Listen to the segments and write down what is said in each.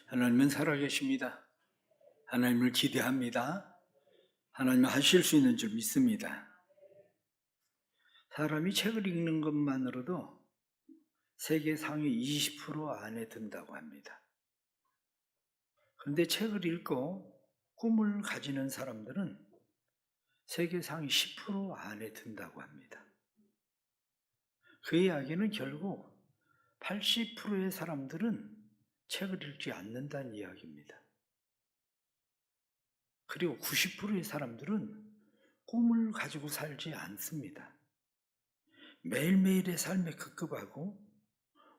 하나님은 살아계십니다. 하나님을 기대합니다. 하나님은 하실 수 있는 줄 믿습니다. 사람이 책을 읽는 것만으로도 세계 상위 20% 안에 든다고 합니다. 그런데 책을 읽고 꿈을 가지는 사람들은 세계 상위 10% 안에 든다고 합니다. 그 이야기는 결국 80%의 사람들은 책을 읽지 않는다는 이야기입니다. 그리고 90%의 사람들은 꿈을 가지고 살지 않습니다. 매일매일의 삶에 급급하고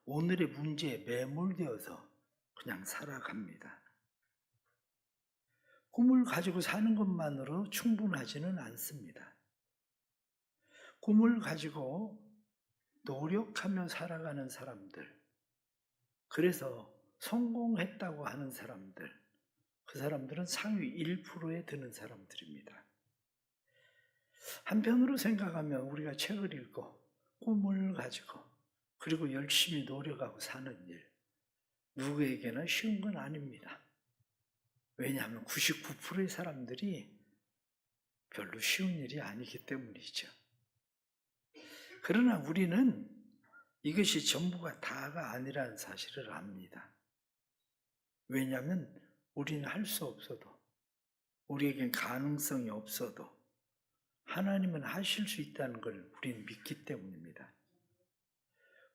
오늘의 문제에 매몰되어서 그냥 살아갑니다. 꿈을 가지고 사는 것만으로 충분하지는 않습니다. 꿈을 가지고 노력하며 살아가는 사람들, 그래서 성공했다고 하는 사람들, 그 사람들은 상위 1%에 드는 사람들입니다. 한편으로 생각하면 우리가 책을 읽고 꿈을 가지고 그리고 열심히 노력하고 사는 일, 누구에게나 쉬운 건 아닙니다. 왜냐하면 99%의 사람들이 별로 쉬운 일이 아니기 때문이죠. 그러나 우리는 이것이 전부가 다가 아니라는 사실을 압니다. 왜냐하면 우리는 할 수 없어도, 우리에겐 가능성이 없어도 하나님은 하실 수 있다는 걸 우리는 믿기 때문입니다.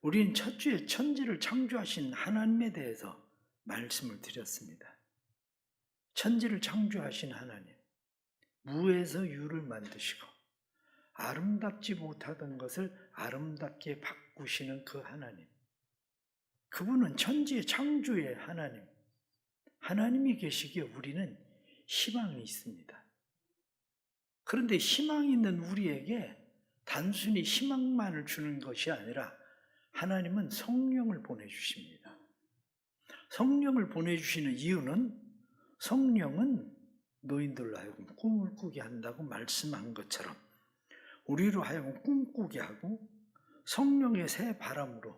우리는 첫 주에 천지를 창조하신 하나님에 대해서 말씀을 드렸습니다. 천지를 창조하신 하나님, 무에서 유를 만드시고 아름답지 못하던 것을 아름답게 바꾸시는 그 하나님, 그분은 천지의 창조의 하나님, 하나님이 계시기에 우리는 희망이 있습니다. 그런데 희망이 있는 우리에게 단순히 희망만을 주는 것이 아니라 하나님은 성령을 보내주십니다. 성령을 보내주시는 이유는 성령은 너희들로 하여금 꿈을 꾸게 한다고 말씀한 것처럼 우리로 하여금 꿈꾸게 하고 성령의 새 바람으로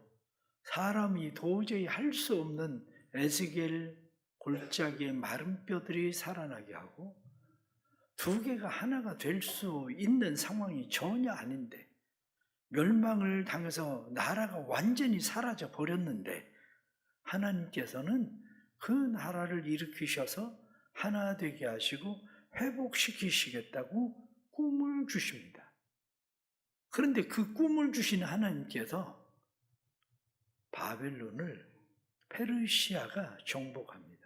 사람이 도저히 할 수 없는 에스겔 골짜기의 마른 뼈들이 살아나게 하고 두 개가 하나가 될 수 있는 상황이 전혀 아닌데 멸망을 당해서 나라가 완전히 사라져 버렸는데 하나님께서는 그 나라를 일으키셔서 하나 되게 하시고 회복시키시겠다고 꿈을 주십니다. 그런데 그 꿈을 주신 하나님께서 바벨론을 페르시아가 정복합니다.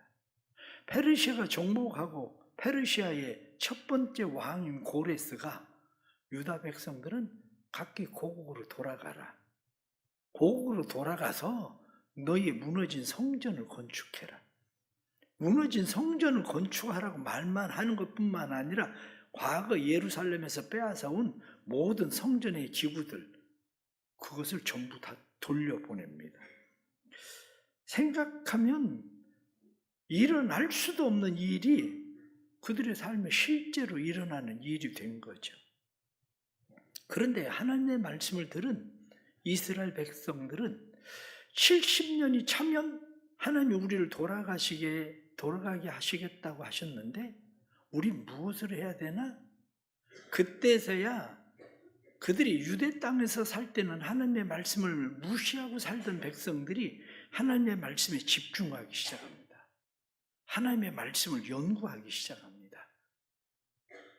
페르시아가 정복하고 페르시아의 첫 번째 왕인 고레스가 유다 백성들은 각기 고국으로 돌아가라. 고국으로 돌아가서 너희의 무너진 성전을 건축해라. 무너진 성전을 건축하라고 말만 하는 것뿐만 아니라 과거 예루살렘에서 빼앗아온 모든 성전의 기구들, 그것을 전부 다 돌려보냅니다. 생각하면 일어날 수도 없는 일이 그들의 삶에 실제로 일어나는 일이 된 거죠. 그런데 하나님의 말씀을 들은 이스라엘 백성들은 70년이 차면 하나님이 우리를 돌아가게 하시겠다고 하셨는데 우리 무엇을 해야 되나? 그때서야 그들이 유대 땅에서 살 때는 하나님의 말씀을 무시하고 살던 백성들이 하나님의 말씀에 집중하기 시작합니다. 하나님의 말씀을 연구하기 시작합니다.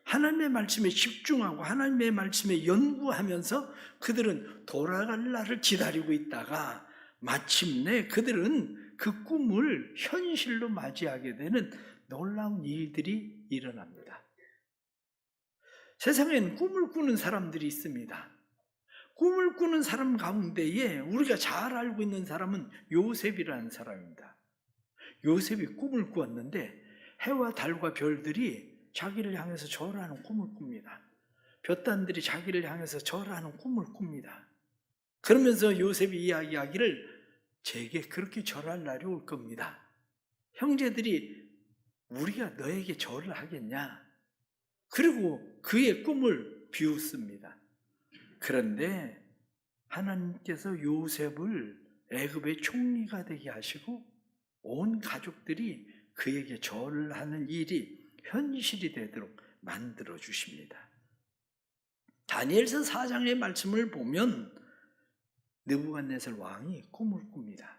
하나님의 말씀에 집중하고 하나님의 말씀에 연구하면서 그들은 돌아갈 날을 기다리고 있다가 마침내 그들은 그 꿈을 현실로 맞이하게 되는 놀라운 일들이 일어납니다. 세상에는 꿈을 꾸는 사람들이 있습니다. 꿈을 꾸는 사람 가운데에 우리가 잘 알고 있는 사람은 요셉이라는 사람입니다. 요셉이 꿈을 꾸었는데 해와 달과 별들이 자기를 향해서 절하는 꿈을 꿉니다. 볕단들이 자기를 향해서 절하는 꿈을 꿉니다. 그러면서 요셉이 이야기하기를 제게 그렇게 절할 날이 올 겁니다. 형제들이 우리가 너에게 절을 하겠냐? 그리고 그의 꿈을 비웃습니다. 그런데 하나님께서 요셉을 애굽의 총리가 되게 하시고 온 가족들이 그에게 절을 하는 일이 현실이 되도록 만들어 주십니다. 다니엘서 4장의 말씀을 보면 느부갓네살 왕이 꿈을 꿉니다.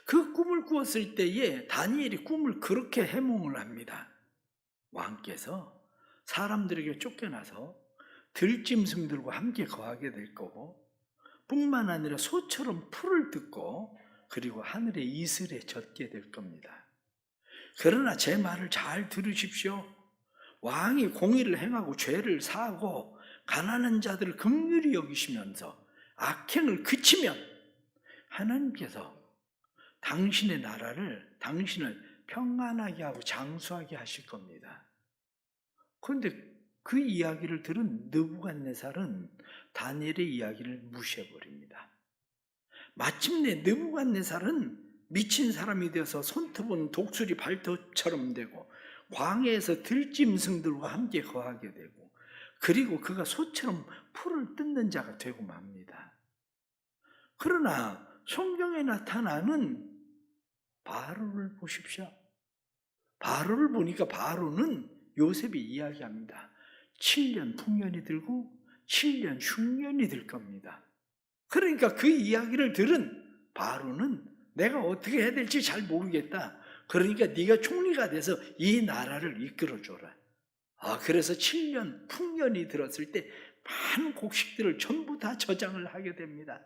그 꿈을 꾸었을 때에 다니엘이 꿈을 그렇게 해몽을 합니다. 왕께서 사람들에게 쫓겨나서 들짐승들과 함께 거하게 될 거고, 뿐만 아니라 소처럼 풀을 뜯고 그리고 하늘의 이슬에 젖게 될 겁니다. 그러나 제 말을 잘 들으십시오. 왕이 공의를 행하고 죄를 사하고 가난한 자들을 긍휼히 여기시면서 악행을 그치면 하나님께서 당신의 나라를, 당신을 평안하게 하고 장수하게 하실 겁니다. 그런데 그 이야기를 들은 느부갓네살은 다니엘의 이야기를 무시해버립니다. 마침내 느부갓네살은 미친 사람이 되어서 손톱은 독수리 발톱처럼 되고 광야에서 들짐승들과 함께 거하게 되고, 그리고 그가 소처럼 풀을 뜯는 자가 되고 맙니다. 그러나 성경에 나타나는 바로를 보십시오. 바로를 보니까 바로는 요셉이 이야기합니다. 7년 풍년이 들고 7년 흉년이 들 겁니다. 그러니까 그 이야기를 들은 바로는 내가 어떻게 해야 될지 잘 모르겠다. 그러니까 네가 총리가 돼서 이 나라를 이끌어줘라. 그래서 7년 풍년이 들었을 때 많은 곡식들을 전부 다 저장을 하게 됩니다.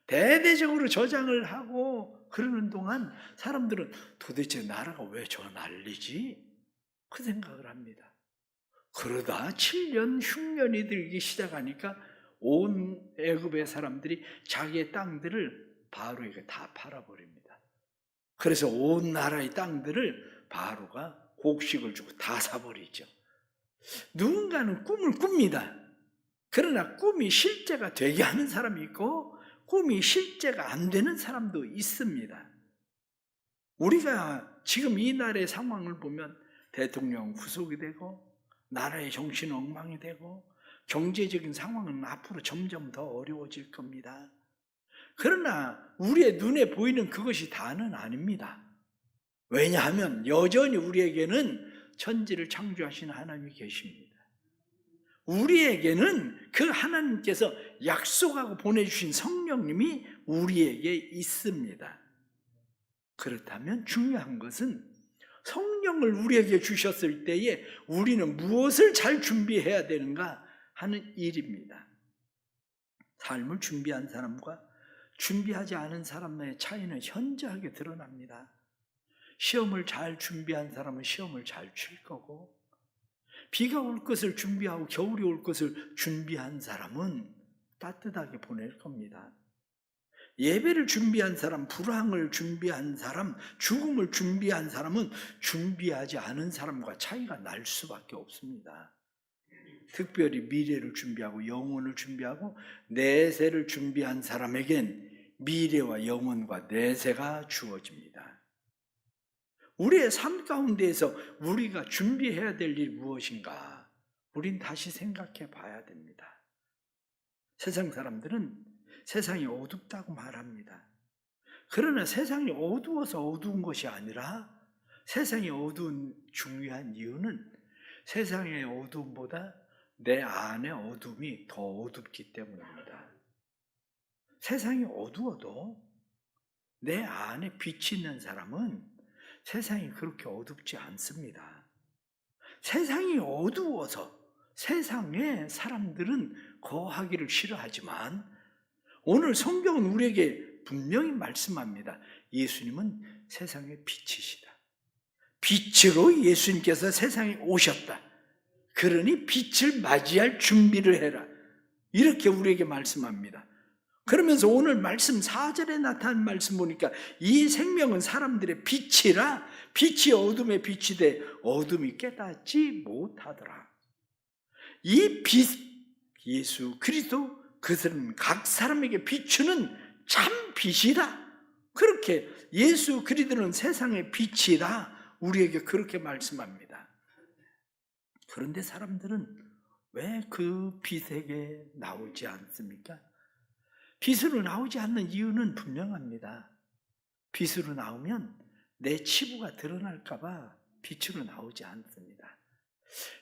대대적으로 저장을 하고 그러는 동안 사람들은 도대체 나라가 왜 저 난리지? 그 생각을 합니다. 그러다 7년 흉년이 들기 시작하니까 온 애굽의 사람들이 자기의 땅들을 바로에게 다 팔아버립니다. 그래서 온 나라의 땅들을 바로가 곡식을 주고 다 사버리죠. 누군가는 꿈을 꿉니다. 그러나 꿈이 실제가 되게 하는 사람이 있고 꿈이 실제가 안 되는 사람도 있습니다. 우리가 지금 이 나라의 상황을 보면 대통령 후속이 되고 나라의 정신 엉망이 되고 경제적인 상황은 앞으로 점점 더 어려워질 겁니다. 그러나 우리의 눈에 보이는 그것이 다는 아닙니다. 왜냐하면 여전히 우리에게는 천지를 창조하신 하나님이 계십니다. 우리에게는 그 하나님께서 약속하고 보내주신 성령님이 우리에게 있습니다. 그렇다면 중요한 것은 성령을 우리에게 주셨을 때에 우리는 무엇을 잘 준비해야 되는가 하는 일입니다. 삶을 준비한 사람과 준비하지 않은 사람의 차이는 현저하게 드러납니다. 시험을 잘 준비한 사람은 시험을 잘 칠 거고, 비가 올 것을 준비하고 겨울이 올 것을 준비한 사람은 따뜻하게 보낼 겁니다. 예배를 준비한 사람, 불황을 준비한 사람, 죽음을 준비한 사람은 준비하지 않은 사람과 차이가 날 수밖에 없습니다. 특별히 미래를 준비하고 영혼을 준비하고 내세를 준비한 사람에겐 미래와 영혼과 내세가 주어집니다. 우리의 삶 가운데에서 우리가 준비해야 될 일이 무엇인가? 우린 다시 생각해 봐야 됩니다. 세상 사람들은 세상이 어둡다고 말합니다. 그러나 세상이 어두워서 어두운 것이 아니라 세상이 어두운 중요한 이유는 세상의 어두움보다 내 안의 어둠이 더 어둡기 때문입니다. 세상이 어두워도 내 안에 빛이 있는 사람은 세상이 그렇게 어둡지 않습니다. 세상이 어두워서 세상에 사람들은 거하기를 싫어하지만 오늘 성경은 우리에게 분명히 말씀합니다. 예수님은 세상의 빛이시다. 빛으로 예수님께서 세상에 오셨다. 그러니 빛을 맞이할 준비를 해라. 이렇게 우리에게 말씀합니다. 그러면서 오늘 말씀 4절에 나타난 말씀 보니까 이 생명은 사람들의 빛이라 빛이 어둠의 빛이 돼 어둠이 깨닫지 못하더라. 이 빛 예수 그리스도 그것은 각 사람에게 비추는 참 빛이다. 그렇게 예수 그리스도는 세상의 빛이다. 우리에게 그렇게 말씀합니다. 그런데 사람들은 왜 그 빛에게 나오지 않습니까? 빛으로 나오지 않는 이유는 분명합니다. 빛으로 나오면 내 치부가 드러날까 봐 빛으로 나오지 않습니다.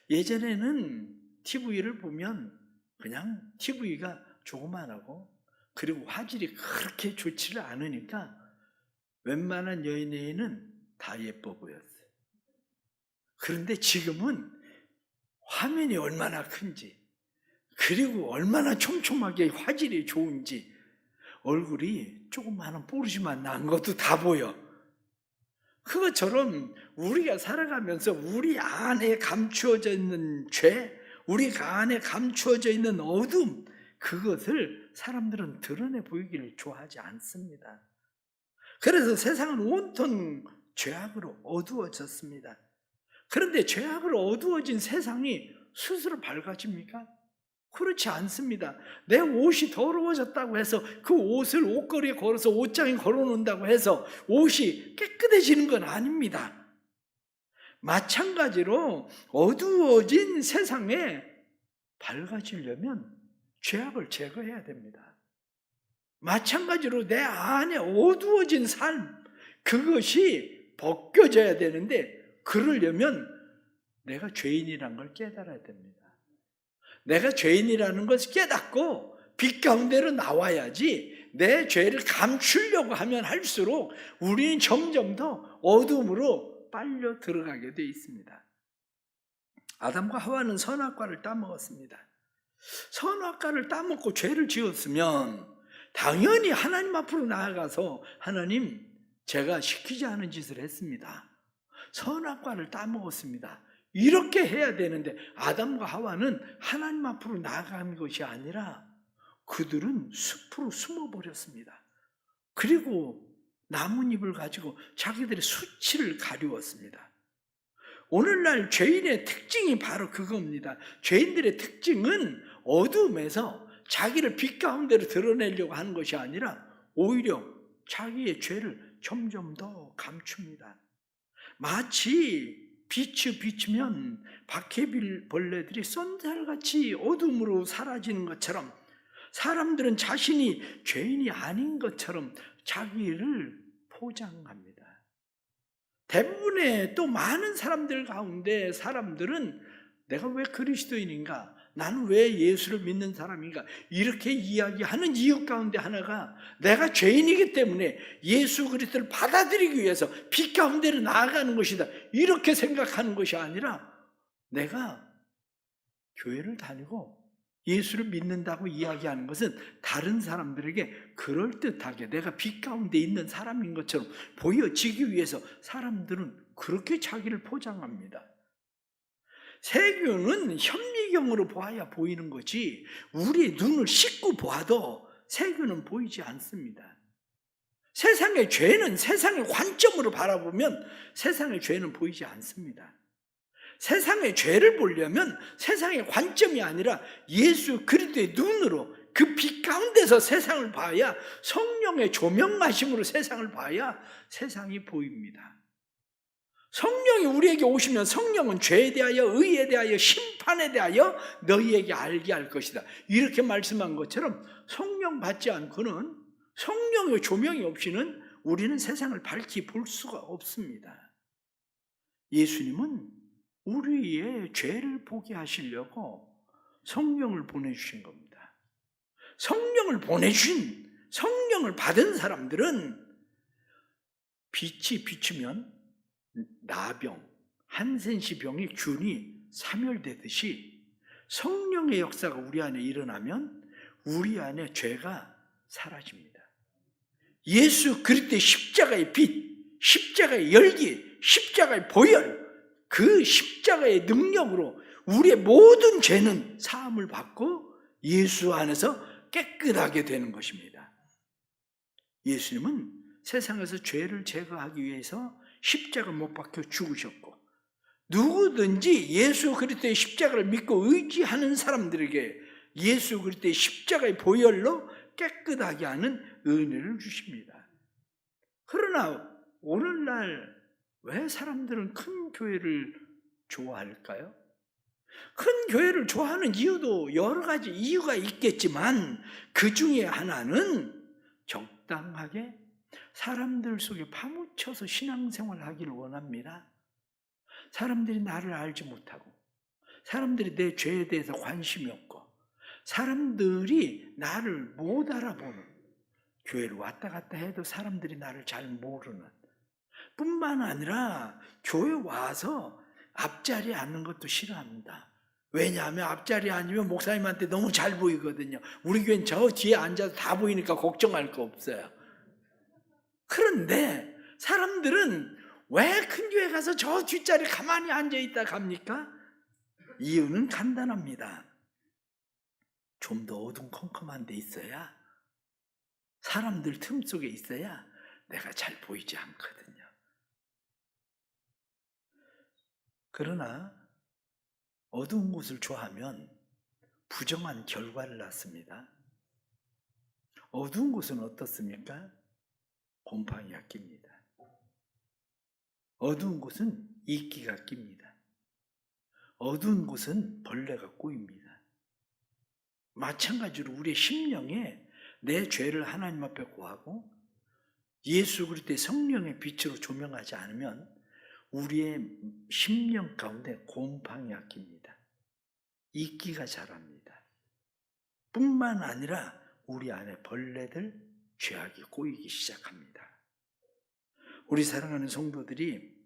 예전에는 TV를 보면 그냥 TV가 조그만하고 그리고 화질이 그렇게 좋지를 않으니까 웬만한 연예인은 다 예뻐 보였어요. 그런데 지금은 화면이 얼마나 큰지, 그리고 얼마나 촘촘하게 화질이 좋은지, 얼굴이 조그마한 뽀르지만 난 것도 다 보여. 그것처럼 우리가 살아가면서 우리 안에 감추어져 있는 죄, 우리 안에 감추어져 있는 어둠, 그것을 사람들은 드러내 보이기를 좋아하지 않습니다. 그래서 세상은 온통 죄악으로 어두워졌습니다. 그런데 죄악으로 어두워진 세상이 스스로 밝아집니까? 그렇지 않습니다. 내 옷이 더러워졌다고 해서 그 옷을 옷걸이에 걸어서 옷장에 걸어놓는다고 해서 옷이 깨끗해지는 건 아닙니다. 마찬가지로 어두워진 세상에 밝아지려면 죄악을 제거해야 됩니다. 마찬가지로 내 안에 어두워진 삶, 그것이 벗겨져야 되는데 그러려면 내가 죄인이란 걸 깨달아야 됩니다. 내가 죄인이라는 것을 깨닫고 빛 가운데로 나와야지 내 죄를 감추려고 하면 할수록 우리는 점점 더 어둠으로 빨려 들어가게 되어 있습니다. 아담과 하와는 선악과를 따먹었습니다. 선악과를 따먹고 죄를 지었으면 당연히 하나님 앞으로 나아가서 하나님, 제가 시키지 않은 짓을 했습니다. 선악과를 따먹었습니다. 이렇게 해야 되는데 아담과 하와는 하나님 앞으로 나아가는 것이 아니라 그들은 숲으로 숨어버렸습니다. 그리고 나뭇잎을 가지고 자기들의 수치를 가리웠습니다. 오늘날 죄인의 특징이 바로 그겁니다. 죄인들의 특징은 어둠에서 자기를 빛 가운데로 드러내려고 하는 것이 아니라 오히려 자기의 죄를 점점 더 감춥니다. 마치 빛이 비추면 바퀴벌레들이 쏜살같이 어둠으로 사라지는 것처럼 사람들은 자신이 죄인이 아닌 것처럼 자기를 포장합니다. 대부분의 또 많은 사람들 가운데 사람들은 내가 왜 그리스도인인가? 나는 왜 예수를 믿는 사람인가? 이렇게 이야기하는 이유 가운데 하나가 내가 죄인이기 때문에 예수 그리스도를 받아들이기 위해서 빛 가운데로 나아가는 것이다. 이렇게 생각하는 것이 아니라 내가 교회를 다니고 예수를 믿는다고 이야기하는 것은 다른 사람들에게 그럴듯하게 내가 빛 가운데 있는 사람인 것처럼 보여지기 위해서 사람들은 그렇게 자기를 포장합니다. 세균은 현미경으로 보아야 보이는 거지 우리 눈을 씻고 보아도 세균은 보이지 않습니다. 세상의 죄는 세상의 관점으로 바라보면 세상의 죄는 보이지 않습니다. 세상의 죄를 보려면 세상의 관점이 아니라 예수 그리스도의 눈으로 그 빛 가운데서 세상을 봐야, 성령의 조명하심으로 세상을 봐야 세상이 보입니다. 성령이 우리에게 오시면 성령은 죄에 대하여, 의에 대하여, 심판에 대하여 너희에게 알게 할 것이다. 이렇게 말씀한 것처럼 성령 받지 않고는, 성령의 조명이 없이는 우리는 세상을 밝히 볼 수가 없습니다. 예수님은 우리의 죄를 보게 하시려고 성령을 보내주신 겁니다. 성령을 보내주신, 성령을 받은 사람들은 빛이 비추면 나병, 한센시 병이 균이 사멸되듯이 성령의 역사가 우리 안에 일어나면 우리 안에 죄가 사라집니다. 예수 그리스도의 십자가의 빛, 십자가의 열기, 십자가의 보혈, 그 십자가의 능력으로 우리의 모든 죄는 사함을 받고 예수 안에서 깨끗하게 되는 것입니다. 예수님은 세상에서 죄를 제거하기 위해서 십자가 못 박혀 죽으셨고, 누구든지 예수 그리스도의 십자가를 믿고 의지하는 사람들에게 예수 그리스도의 십자가의 보혈로 깨끗하게 하는 은혜를 주십니다. 그러나 오늘날 왜 사람들은 큰 교회를 좋아할까요? 큰 교회를 좋아하는 이유도 여러 가지 이유가 있겠지만 그 중에 하나는 적당하게 사람들 속에 파묻혀서 신앙생활을 하기를 원합니다. 사람들이 나를 알지 못하고, 사람들이 내 죄에 대해서 관심이 없고, 사람들이 나를 못 알아보는, 교회를 왔다 갔다 해도 사람들이 나를 잘 모르는, 뿐만 아니라 교회 와서 앞자리에 앉는 것도 싫어합니다. 왜냐하면 앞자리에 앉으면 목사님한테 너무 잘 보이거든요. 우리 교회는 저 뒤에 앉아서 다 보이니까 걱정할 거 없어요. 그런데 사람들은 왜 큰 교회 가서 저 뒷자리에 가만히 앉아있다 갑니까? 이유는 간단합니다. 좀 더 어둠컴컴한 데 있어야, 사람들 틈 속에 있어야 내가 잘 보이지 않거든요. 그러나 어두운 곳을 좋아하면 부정한 결과를 낳습니다. 어두운 곳은 어떻습니까? 곰팡이가 낍니다. 어두운 곳은 이끼가 낍니다. 어두운 곳은 벌레가 꼬입니다. 마찬가지로 우리의 심령에 내 죄를 하나님 앞에 고하고 예수 그리스도의 성령의 빛으로 조명하지 않으면 우리의 심령 가운데 곰팡이가 낍니다. 이끼가 자랍니다. 뿐만 아니라 우리 안에 벌레들, 죄악이 꼬이기 시작합니다. 우리 사랑하는 성도들이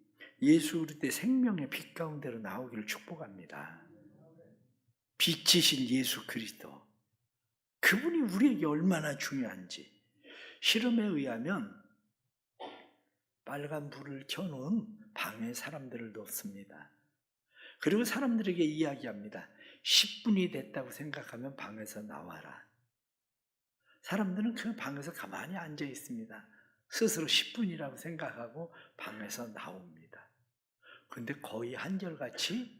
예수 그리스도의 생명의 빛 가운데로 나오기를 축복합니다. 빛이신 예수 그리스도, 그분이 우리에게 얼마나 중요한지. 실험에 의하면 빨간 불을 켜놓은 방에 사람들을 놓습니다. 그리고 사람들에게 이야기합니다. 10분이 됐다고 생각하면 방에서 나와라. 사람들은 그 방에서 가만히 앉아 있습니다. 스스로 10분이라고 생각하고 방에서 나옵니다. 그런데 거의 한결같이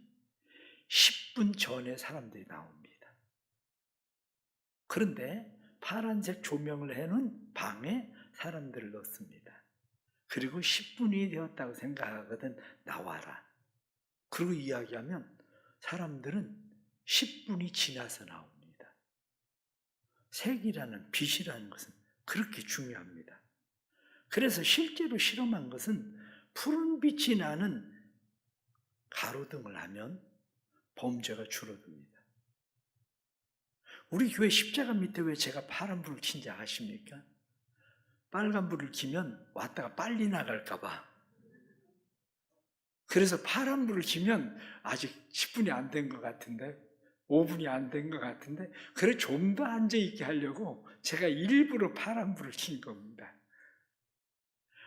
10분 전에 사람들이 나옵니다. 그런데 파란색 조명을 해놓은 방에 사람들을 넣습니다. 그리고 10분이 되었다고 생각하거든 나와라. 그리고 이야기하면 사람들은 10분이 지나서 나옵니다. 색이라는 빛이라는 것은 그렇게 중요합니다. 그래서 실제로 실험한 것은 푸른 빛이 나는 가로등을 하면 범죄가 줄어듭니다. 우리 교회 십자가 밑에 왜 제가 파란 불을 킨지 아십니까? 빨간 불을 켜면 왔다가 빨리 나갈까 봐. 그래서 파란 불을 켜면 아직 10분이 안 된 것 같은데, 5분이 안 된 것 같은데, 그래 좀 더 앉아있게 하려고 제가 일부러 파란 불을 킨 겁니다.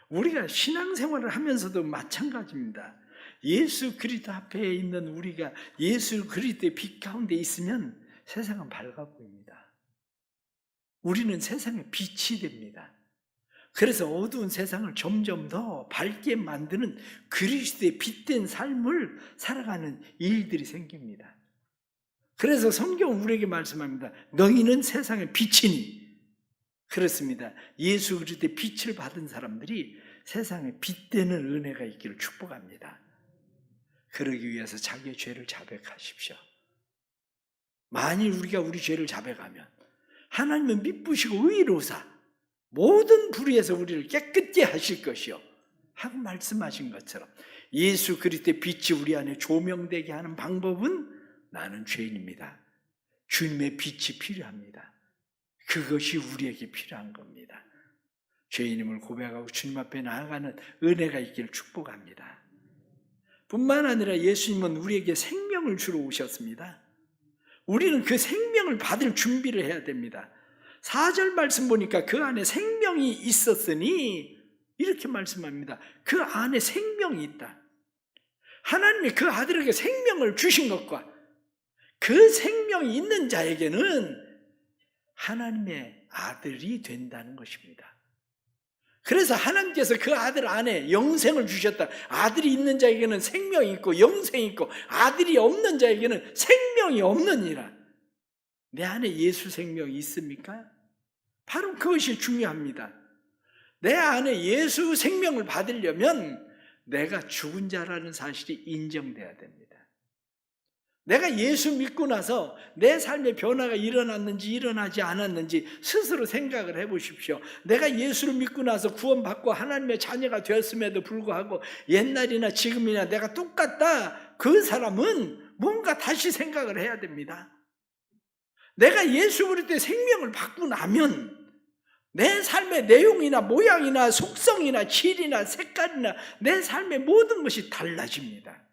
우리가 신앙생활을 하면서도 마찬가지입니다. 예수 그리스도 앞에 있는 우리가 예수 그리스도의 빛 가운데 있으면 세상은 밝아 보입니다. 우리는 세상의 빛이 됩니다. 그래서 어두운 세상을 점점 더 밝게 만드는 그리스도의 빛된 삶을 살아가는 일들이 생깁니다. 그래서 성경은 우리에게 말씀합니다. 너희는 세상의 빛이니. 그렇습니다. 예수 그리스도의 빛을 받은 사람들이 세상에 빛되는 은혜가 있기를 축복합니다. 그러기 위해서 자기의 죄를 자백하십시오. 만일 우리가 우리 죄를 자백하면 하나님은 미쁘시고 의로우사 모든 불의에서 우리를 깨끗게 하실 것이요 하고 말씀하신 것처럼 예수 그리스도의 빛이 우리 안에 조명되게 하는 방법은 나는 죄인입니다. 주님의 빛이 필요합니다. 그것이 우리에게 필요한 겁니다. 죄인임을 고백하고 주님 앞에 나아가는 은혜가 있기를 축복합니다. 뿐만 아니라 예수님은 우리에게 생명을 주러 오셨습니다. 우리는 그 생명을 받을 준비를 해야 됩니다. 4절 말씀 보니까 그 안에 생명이 있었으니 이렇게 말씀합니다. 그 안에 생명이 있다. 하나님이 그 아들에게 생명을 주신 것과 그 생명이 있는 자에게는 하나님의 아들이 된다는 것입니다. 그래서 하나님께서 그 아들 안에 영생을 주셨다. 아들이 있는 자에게는 생명이 있고 영생이 있고 아들이 없는 자에게는 생명이 없느니라. 내 안에 예수 생명이 있습니까? 바로 그것이 중요합니다. 내 안에 예수 생명을 받으려면 내가 죽은 자라는 사실이 인정돼야 됩니다. 내가 예수 믿고 나서 내 삶의 변화가 일어났는지 일어나지 않았는지 스스로 생각을 해보십시오. 내가 예수를 믿고 나서 구원받고 하나님의 자녀가 되었음에도 불구하고 옛날이나 지금이나 내가 똑같다. 그 사람은 뭔가 다시 생각을 해야 됩니다. 내가 예수 그리스도의 생명을 받고 나면 내 삶의 내용이나 모양이나 속성이나 질이나 색깔이나 내 삶의 모든 것이 달라집니다.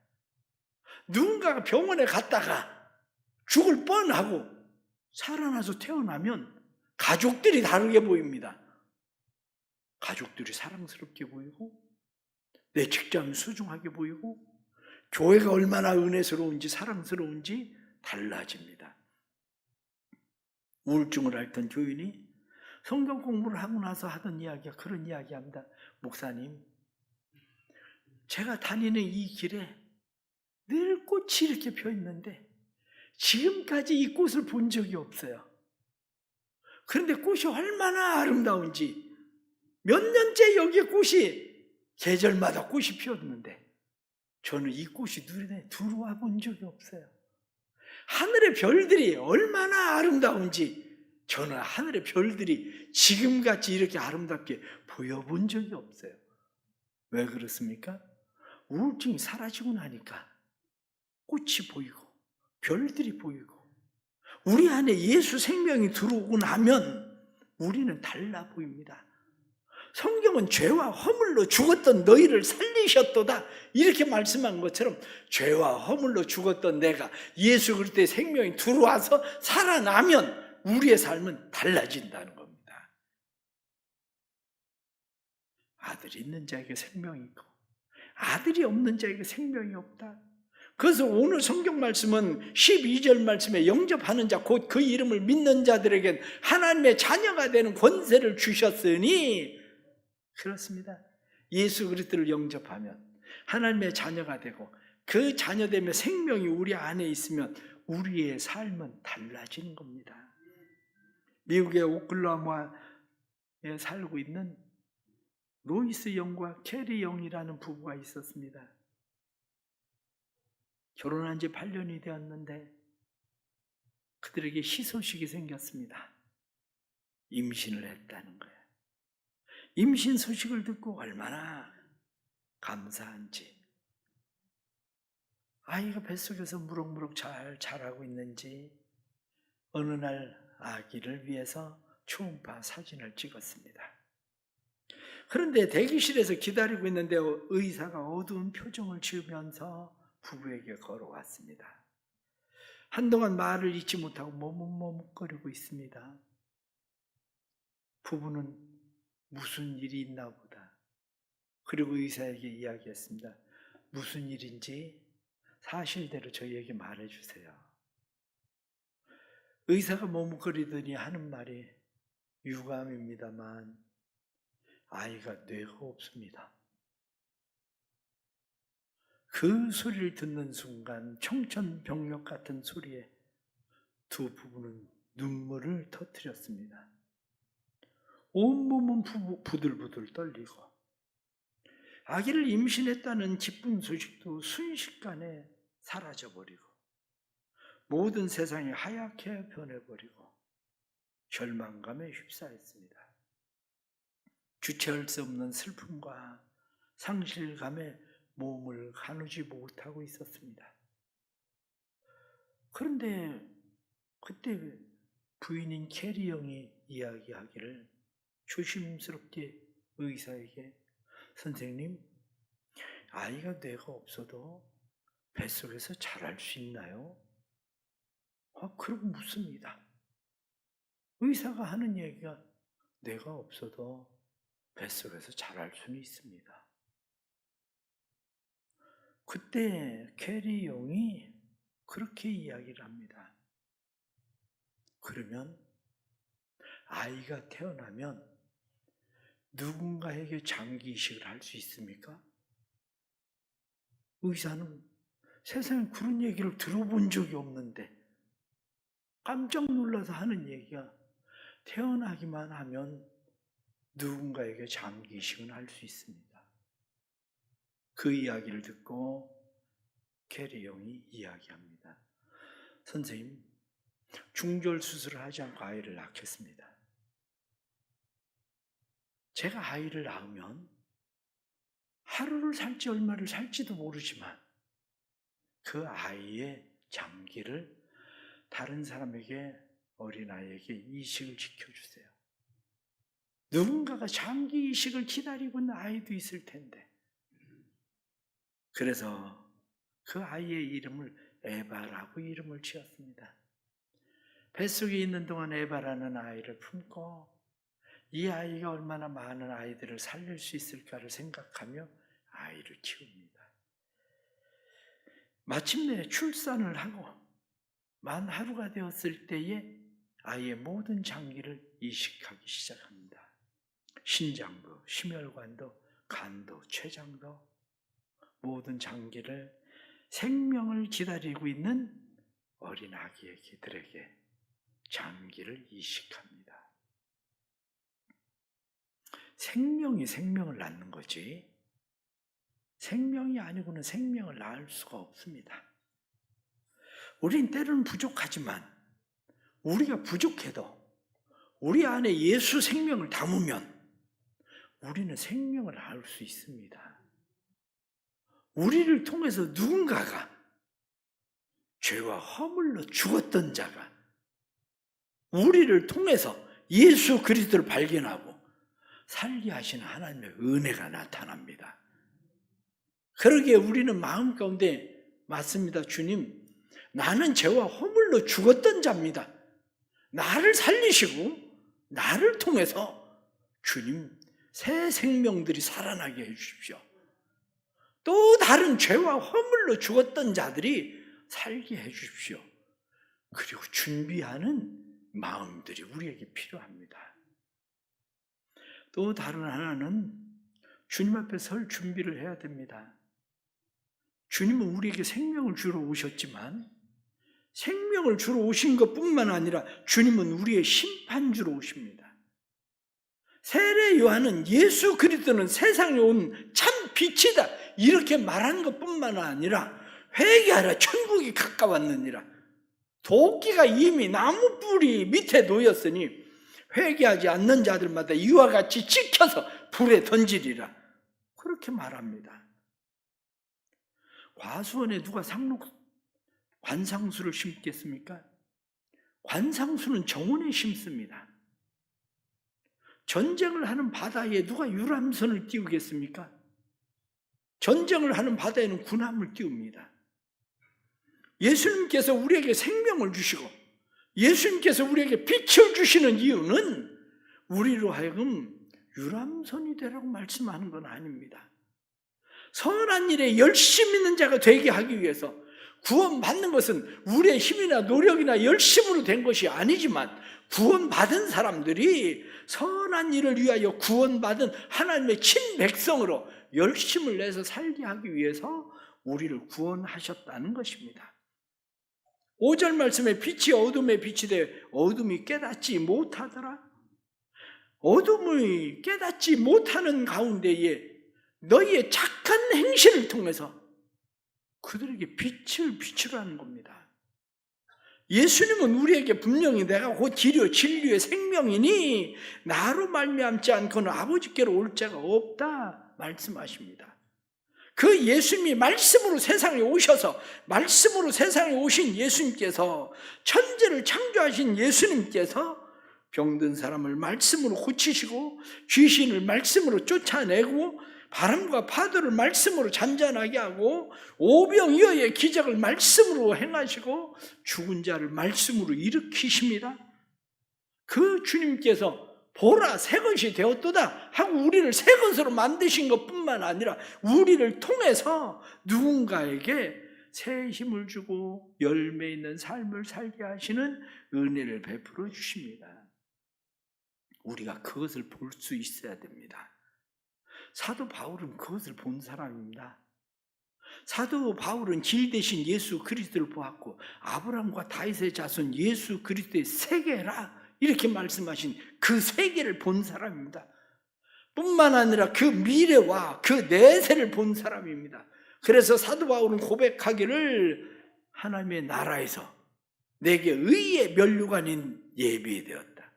누군가가 병원에 갔다가 죽을 뻔하고 살아나서 태어나면 가족들이 다르게 보입니다. 가족들이 사랑스럽게 보이고 내 직장이 소중하게 보이고 교회가 얼마나 은혜스러운지 사랑스러운지 달라집니다. 우울증을 앓던 교인이 성경 공부를 하고 나서 하던 이야기가 그런 이야기합니다. 목사님, 제가 다니는 이 길에 늘 꽃이 이렇게 펴 있는데 지금까지 이 꽃을 본 적이 없어요. 그런데 꽃이 얼마나 아름다운지 몇 년째 여기에 꽃이 계절마다 꽃이 피었는데 저는 이 꽃이 눈에 들어와 본 적이 없어요. 하늘의 별들이 얼마나 아름다운지 저는 하늘의 별들이 지금같이 이렇게 아름답게 보여본 적이 없어요. 왜 그렇습니까? 우울증이 사라지고 나니까 꽃이 보이고 별들이 보이고 우리 안에 예수 생명이 들어오고 나면 우리는 달라 보입니다. 성경은 죄와 허물로 죽었던 너희를 살리셨도다 이렇게 말씀한 것처럼 죄와 허물로 죽었던 내가 예수 그리스도의 생명이 들어와서 살아나면 우리의 삶은 달라진다는 겁니다. 아들이 있는 자에게 생명이 있고 아들이 없는 자에게 생명이 없다. 그래서 오늘 성경 말씀은 12절 말씀에 영접하는 자 곧 그 이름을 믿는 자들에겐 하나님의 자녀가 되는 권세를 주셨으니 그렇습니다. 예수 그리스도를 영접하면 하나님의 자녀가 되고 그 자녀됨의 생명이 우리 안에 있으면 우리의 삶은 달라지는 겁니다. 미국의 오클라호마에 살고 있는 로이스 영과 캐리 영이라는 부부가 있었습니다. 결혼한 지 8년이 되었는데 그들에게 희소식이 생겼습니다. 임신을 했다는 거예요. 임신 소식을 듣고 얼마나 감사한지, 아이가 뱃속에서 무럭무럭 잘 자라고 있는지 어느 날 아기를 위해서 초음파 사진을 찍었습니다. 그런데 대기실에서 기다리고 있는데 의사가 어두운 표정을 지으면서 부부에게 걸어왔습니다. 한동안 말을 잇지 못하고 머뭇머뭇거리고 있습니다. 부부는 무슨 일이 있나 보다. 그리고 의사에게 이야기했습니다. 무슨 일인지 사실대로 저희에게 말해주세요. 의사가 머뭇거리더니 하는 말이 유감입니다만 아이가 뇌가 없습니다. 그 소리를 듣는 순간 청천벽력 같은 소리에 두 부부는 눈물을 터뜨렸습니다. 온몸은 부들부들 떨리고 아기를 임신했다는 기쁜 소식도 순식간에 사라져버리고 모든 세상이 하얗게 변해버리고 절망감에 휩싸였습니다. 주체할 수 없는 슬픔과 상실감에 몸을 가누지 못하고 있었습니다. 그런데 그때 부인인 캐리 영이 이야기하기를 조심스럽게 의사에게 선생님, 아이가 뇌가 없어도 뱃속에서 자랄 수 있나요? 그러고 묻습니다. 의사가 하는 얘기가 뇌가 없어도 뱃속에서 자랄 수는 있습니다. 그때 캐리 영이 그렇게 이야기를 합니다. 그러면 아이가 태어나면 누군가에게 장기 이식을 할 수 있습니까? 의사는 세상에 그런 얘기를 들어본 적이 없는데 깜짝 놀라서 하는 얘기가 태어나기만 하면 누군가에게 장기 이식은 할 수 있습니다. 그 이야기를 듣고 캐리 영이 이야기합니다. 선생님, 중절 수술을 하지 않고 아이를 낳겠습니다. 제가 아이를 낳으면 하루를 살지 얼마를 살지도 모르지만 그 아이의 장기를 다른 사람에게, 어린아이에게 이식을 지켜주세요. 누군가가 장기 이식을 기다리고 있는 아이도 있을 텐데, 그래서 그 아이의 이름을 에바라고 이름을 지었습니다. 뱃속에 있는 동안 에바라는 아이를 품고 이 아이가 얼마나 많은 아이들을 살릴 수 있을까를 생각하며 아이를 키웁니다. 마침내 출산을 하고 만 하루가 되었을 때에 아이의 모든 장기를 이식하기 시작합니다. 신장도, 심혈관도, 간도, 췌장도, 모든 장기를, 생명을 기다리고 있는 어린 아기들에게 장기를 이식합니다. 생명이 생명을 낳는 거지, 생명이 아니고는 생명을 낳을 수가 없습니다. 우린 때로는 부족하지만, 우리가 부족해도 우리 안에 예수 생명을 담으면 우리는 생명을 낳을 수 있습니다. 우리를 통해서 누군가가, 죄와 허물로 죽었던 자가 우리를 통해서 예수 그리스도를 발견하고 살게 하시는 하나님의 은혜가 나타납니다. 그러기에 우리는 마음 가운데, 맞습니다, 주님, 나는 죄와 허물로 죽었던 자입니다. 나를 살리시고 나를 통해서 주님 새 생명들이 살아나게 해주십시오. 또 다른 죄와 허물로 죽었던 자들이 살게 해주십시오. 그리고 준비하는 마음들이 우리에게 필요합니다. 또 다른 하나는 주님 앞에 설 준비를 해야 됩니다. 주님은 우리에게 생명을 주러 오셨지만 생명을 주러 오신 것뿐만 아니라 주님은 우리의 심판주로 오십니다. 세례 요한은 예수 그리스도는 세상에 온 참 빛이다 이렇게 말하는 것뿐만 아니라 회개하라 천국이 가까웠느니라, 도끼가 이미 나무 뿌리 밑에 놓였으니 회개하지 않는 자들마다 이와 같이 찍혀서 불에 던지리라, 그렇게 말합니다. 과수원에 누가 관상수를 심겠습니까? 관상수는 정원에 심습니다. 전쟁을 하는 바다에 누가 유람선을 띄우겠습니까? 전쟁을 하는 바다에는 군함을 띄웁니다. 예수님께서 우리에게 생명을 주시고 예수님께서 우리에게 빛을 주시는 이유는 우리로 하여금 유람선이 되라고 말씀하는 건 아닙니다. 선한 일에 열심 있는 자가 되게 하기 위해서, 구원받는 것은 우리의 힘이나 노력이나 열심으로 된 것이 아니지만 구원받은 사람들이 선한 일을 위하여 구원받은 하나님의 친백성으로 열심을 내서 살게 하기 위해서 우리를 구원하셨다는 것입니다. 5절 말씀에 빛이 어둠에 빛이 되어 어둠이 깨닫지 못하더라. 어둠이 깨닫지 못하는 가운데에 너희의 착한 행실을 통해서 그들에게 빛을 비추라는 겁니다. 예수님은 우리에게 분명히 내가 곧 길이요 진리의 생명이니 나로 말미암지 않고는 아버지께로 올 자가 없다 말씀하십니다. 그 예수님이 말씀으로 세상에 오셔서, 말씀으로 세상에 오신 예수님께서, 천지를 창조하신 예수님께서 병든 사람을 말씀으로 고치시고 귀신을 말씀으로 쫓아내고 바람과 파도를 말씀으로 잔잔하게 하고 오병이어의 기적을 말씀으로 행하시고 죽은 자를 말씀으로 일으키십니다. 그 주님께서 보라 새 것이 되었도다 하고 우리를 새 것으로 만드신 것뿐만 아니라 우리를 통해서 누군가에게 새 힘을 주고 열매 있는 삶을 살게 하시는 은혜를 베풀어 주십니다. 우리가 그것을 볼 수 있어야 됩니다. 사도 바울은 그것을 본 사람입니다. 사도 바울은 길 대신 예수 그리스도를 보았고 아브라함과 다윗의 자손 예수 그리스도의 세계라 이렇게 말씀하신 그 세계를 본 사람입니다. 뿐만 아니라 그 미래와 그 내세를 본 사람입니다. 그래서 사도 바울은 고백하기를 하나님의 나라에서 내게 의의 면류관이 예비되었다.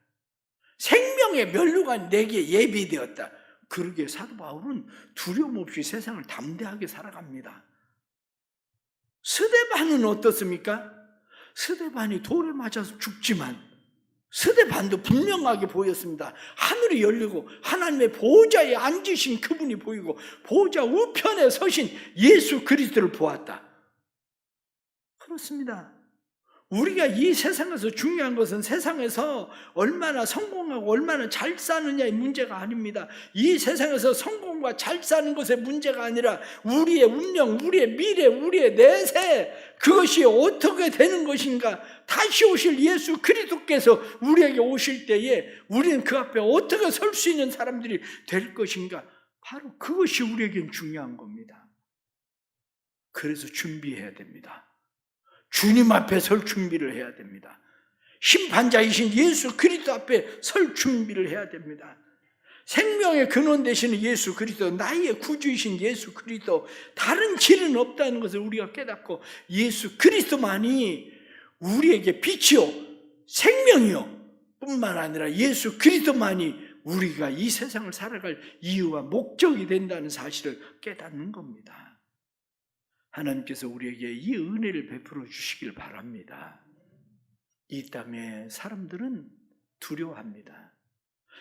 생명의 면류관이 내게 예비되었다. 그러기에 사도 바울은 두려움 없이 세상을 담대하게 살아갑니다. 스데반은 어떻습니까? 스데반이 돌에 맞아서 죽지만 스데반도 분명하게 보였습니다. 하늘이 열리고 하나님의 보좌에 앉으신 그분이 보이고 보좌 우편에 서신 예수 그리스도를 보았다. 그렇습니다. 우리가 이 세상에서 중요한 것은 세상에서 얼마나 성공하고 얼마나 잘 사느냐의 문제가 아닙니다. 이 세상에서 성공과 잘 사는 것의 문제가 아니라 우리의 운명, 우리의 미래, 우리의 내세, 그것이 어떻게 되는 것인가. 다시 오실 예수 그리스도께서 우리에게 오실 때에 우리는 그 앞에 어떻게 설 수 있는 사람들이 될 것인가. 바로 그것이 우리에겐 중요한 겁니다. 그래서 준비해야 됩니다. 주님 앞에 설 준비를 해야 됩니다. 심판자이신 예수 그리스도 앞에 설 준비를 해야 됩니다. 생명의 근원 되시는 예수 그리스도, 나의 구주이신 예수 그리스도, 다른 길은 없다는 것을 우리가 깨닫고 예수 그리스도만이 우리에게 빛이요 생명이요 뿐만 아니라 예수 그리스도만이 우리가 이 세상을 살아갈 이유와 목적이 된다는 사실을 깨닫는 겁니다. 하나님께서 우리에게 이 은혜를 베풀어 주시길 바랍니다. 이 땅에 사람들은 두려워합니다.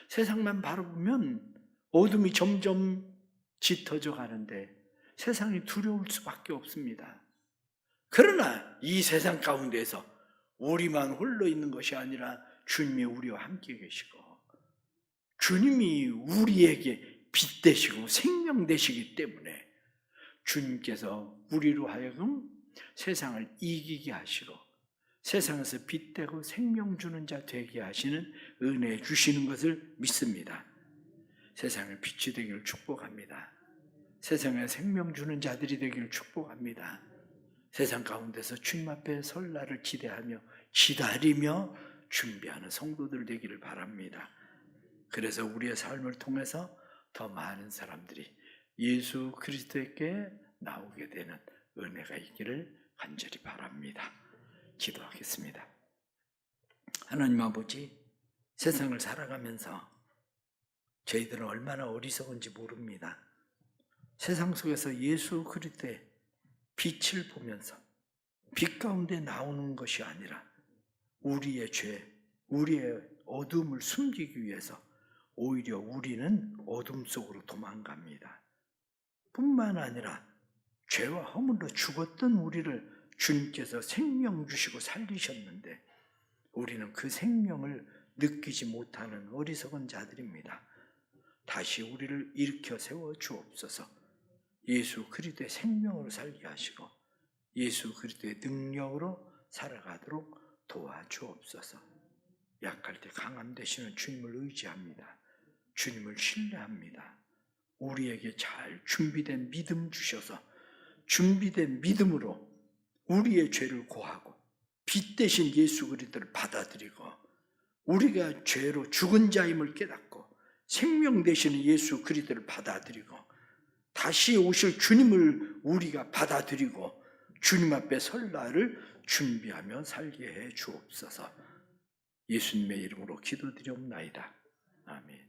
세상만 바라보면 어둠이 점점 짙어져 가는데 세상이 두려울 수밖에 없습니다. 그러나 이 세상 가운데서 우리만 홀로 있는 것이 아니라 주님이 우리와 함께 계시고 주님이 우리에게 빛 되시고 생명 되시기 때문에 주님께서 우리로 하여금 세상을 이기게 하시고 세상에서 빛되고 생명 주는 자 되게 하시는 은혜 주시는 것을 믿습니다. 세상의 빛이 되기를 축복합니다. 세상에 생명 주는 자들이 되기를 축복합니다. 세상 가운데서 주님 앞에 설 날을 기대하며 기다리며 준비하는 성도들 되기를 바랍니다. 그래서 우리의 삶을 통해서 더 많은 사람들이 예수 그리스도에게 나오게 되는 은혜가 있기를 간절히 바랍니다. 기도하겠습니다. 하나님 아버지, 세상을 살아가면서 저희들은 얼마나 어리석은지 모릅니다. 세상 속에서 예수 그리스도의 빛을 보면서 빛 가운데 나오는 것이 아니라 우리의 죄, 우리의 어둠을 숨기기 위해서 오히려 우리는 어둠 속으로 도망갑니다. 뿐만 아니라 죄와 허물로 죽었던 우리를 주님께서 생명 주시고 살리셨는데 우리는 그 생명을 느끼지 못하는 어리석은 자들입니다. 다시 우리를 일으켜 세워 주옵소서. 예수 그리스도의 생명으로 살게 하시고 예수 그리스도의 능력으로 살아가도록 도와주옵소서. 약할 때 강함 되시는 주님을 의지합니다. 주님을 신뢰합니다. 우리에게 잘 준비된 믿음 주셔서 준비된 믿음으로 우리의 죄를 고하고 빛 대신 예수 그리스도를 받아들이고 우리가 죄로 죽은 자임을 깨닫고 생명 되시는 예수 그리스도를 받아들이고 다시 오실 주님을 우리가 받아들이고 주님 앞에 설 날을 준비하며 살게 해 주옵소서. 예수님의 이름으로 기도드리옵나이다. 아멘.